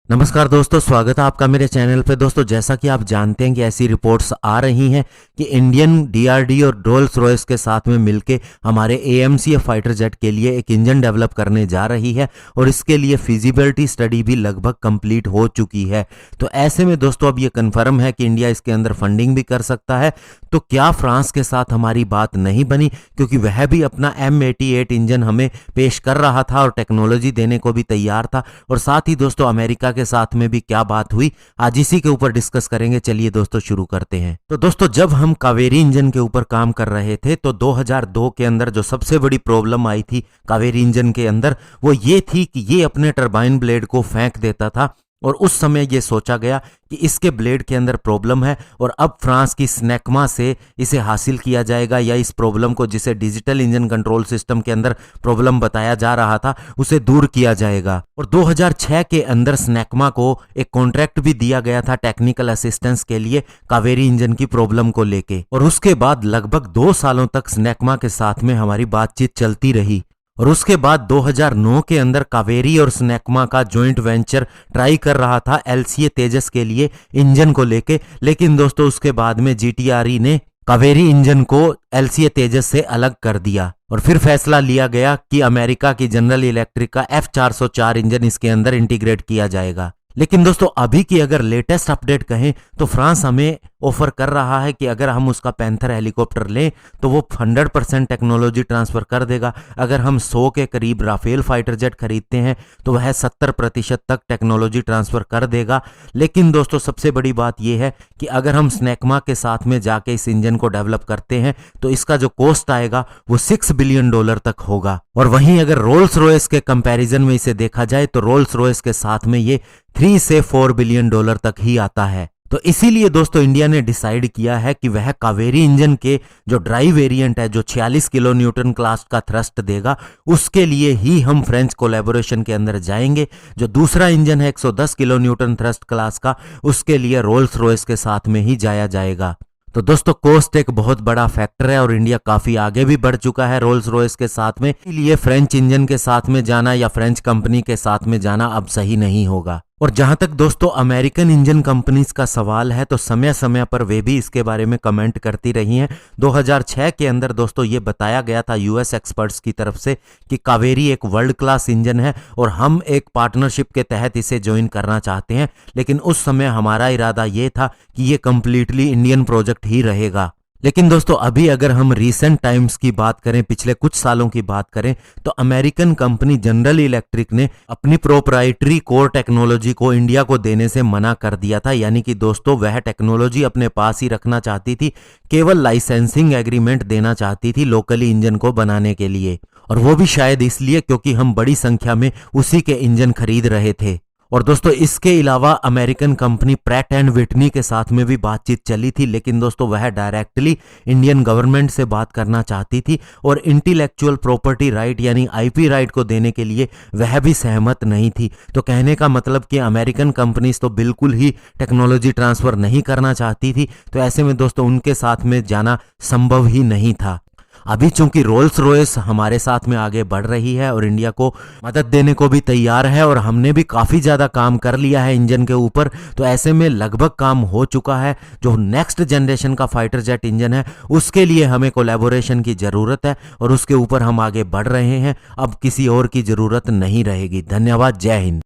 नमस्कार दोस्तों, स्वागत है आपका मेरे चैनल पे। दोस्तों, जैसा कि आप जानते हैं कि ऐसी रिपोर्ट्स आ रही हैं कि इंडियन डीआरडी और रोल्स रॉयस के साथ में मिलके हमारे एएमसीएफ फाइटर जेट के लिए एक इंजन डेवलप करने जा रही है और इसके लिए फिजिबिलिटी स्टडी भी लगभग कंप्लीट हो चुकी है। तो ऐसे में दोस्तों अब ये कन्फर्म है कि इंडिया इसके अंदर फंडिंग भी कर सकता है। तो क्या फ्रांस के साथ हमारी बात नहीं बनी, क्योंकि वह भी अपना M88 इंजन हमें पेश कर रहा था और टेक्नोलॉजी देने को भी तैयार था। और साथ ही दोस्तों अमेरिका के साथ में भी क्या बात हुई, आज इसी के ऊपर डिस्कस करेंगे। चलिए दोस्तों शुरू करते हैं। तो दोस्तों जब हम कावेरी इंजन के ऊपर काम कर रहे थे तो 2002 के अंदर जो सबसे बड़ी प्रॉब्लम आई थी कावेरी इंजन के अंदर वो ये थी कि ये अपने टरबाइन ब्लेड को फेंक देता था और उस समय ये सोचा गया कि इसके ब्लेड के अंदर प्रॉब्लम है और अब फ्रांस की स्नेकमा से इसे हासिल किया जाएगा, या इस प्रॉब्लम को जिसे डिजिटल इंजन कंट्रोल सिस्टम के अंदर प्रॉब्लम बताया जा रहा था उसे दूर किया जाएगा। और 2006 के अंदर स्नेकमा को एक कॉन्ट्रैक्ट भी दिया गया था टेक्निकल असिस्टेंस के लिए कावेरी इंजन की प्रॉब्लम को लेके। और उसके बाद लगभग 2 सालों तक स्नेकमा के साथ में हमारी बातचीत चलती रही। और उसके बाद 2009 के अंदर कावेरी और स्नेकमा का जॉइंट वेंचर ट्राई कर रहा था LCA तेजस के लिए इंजन को लेके, लेकिन दोस्तों उसके बाद में GTRE ने कावेरी इंजन को LCA तेजस से अलग कर दिया और फिर फैसला लिया गया कि अमेरिका की जनरल इलेक्ट्रिक का F404 इंजन इसके अंदर इंटीग्रेट किया जाएगा। लेकिन दोस्तों अभी की अगर लेटेस्ट अपडेट कहें तो फ्रांस हमें ऑफर कर रहा है कि अगर हम उसका पैंथर हेलीकॉप्टर लें तो वो 100% टेक्नोलॉजी ट्रांसफर कर देगा। अगर हम 100 के करीब राफेल फाइटर जेट खरीदते हैं तो वह 70% तक टेक्नोलॉजी ट्रांसफर कर देगा। लेकिन दोस्तों सबसे बड़ी बात यह है कि अगर हम स्नेकमा के साथ में जाके इस इंजन को डेवलप करते हैं तो इसका जो कॉस्ट आएगा वो $6 बिलियन तक होगा। और वहीं अगर रोल्स रॉयस के कंपैरिजन में इसे देखा जाए तो रोल्स रॉयस के साथ में ये 3 से 4 बिलियन डॉलर तक ही आता है। तो इसीलिए दोस्तों इंडिया ने डिसाइड किया है कि वह कावेरी इंजन के जो ड्राइव वेरिएंट है जो 46 किलो न्यूटन क्लास का थ्रस्ट देगा उसके लिए ही हम फ्रेंच कोलैबोरेशन के अंदर जाएंगे। जो दूसरा इंजन है 110 किलो न्यूटन थ्रस्ट क्लास का, उसके लिए रोल्स रॉयस के साथ में ही जाया जाएगा। तो दोस्तों कॉस्ट एक बहुत बड़ा फैक्टर है और इंडिया काफी आगे भी बढ़ चुका है रोल्स रॉयस के साथ में, इसलिए फ्रेंच इंजन के साथ में जाना या फ्रेंच कंपनी के साथ में जाना अब सही नहीं होगा। और जहां तक दोस्तों अमेरिकन इंजन कंपनीज का सवाल है तो समय समय पर वे भी इसके बारे में कमेंट करती रही हैं। 2006 के अंदर दोस्तों ये बताया गया था US एक्सपर्ट्स की तरफ से कि कावेरी एक वर्ल्ड क्लास इंजन है और हम एक पार्टनरशिप के तहत इसे ज्वाइन करना चाहते हैं। लेकिन उस समय हमारा इरादा ये था कि ये कंप्लीटली इंडियन प्रोजेक्ट ही रहेगा। लेकिन दोस्तों अभी अगर हम रीसेंट टाइम्स की बात करें, पिछले कुछ सालों की बात करें, तो अमेरिकन कंपनी जनरल इलेक्ट्रिक ने अपनी प्रोप्राइटरी कोर टेक्नोलॉजी को इंडिया को देने से मना कर दिया था। यानी कि दोस्तों वह टेक्नोलॉजी अपने पास ही रखना चाहती थी, केवल लाइसेंसिंग एग्रीमेंट देना चाहती थी लोकली इंजन को बनाने के लिए। और वो भी शायद इसलिए क्योंकि हम बड़ी संख्या में उसी के इंजन खरीद रहे थे। और दोस्तों इसके अलावा American company Pratt and Whitney के साथ में भी बातचीत चली थी, लेकिन दोस्तों वह डायरेक्टली इंडियन गवर्नमेंट से बात करना चाहती थी और इंटेलेक्चुअल प्रॉपर्टी राइट यानी IP राइट को देने के लिए वह भी सहमत नहीं थी। तो कहने का मतलब कि अमेरिकन कंपनीज तो बिल्कुल ही टेक्नोलॉजी ट्रांसफर नहीं करना चाहती थी। तो ऐसे में दोस्तों उनके साथ में जाना संभव ही नहीं था। अभी चूंकि रोल्स रॉयस हमारे साथ में आगे बढ़ रही है और इंडिया को मदद देने को भी तैयार है और हमने भी काफ़ी ज़्यादा काम कर लिया है इंजन के ऊपर, तो ऐसे में लगभग काम हो चुका है। जो नेक्स्ट जनरेशन का फाइटर जेट इंजन है उसके लिए हमें कोलैबोरेशन की ज़रूरत है और उसके ऊपर हम आगे बढ़ रहे हैं। अब किसी और की ज़रूरत नहीं रहेगी। धन्यवाद। जय हिंद।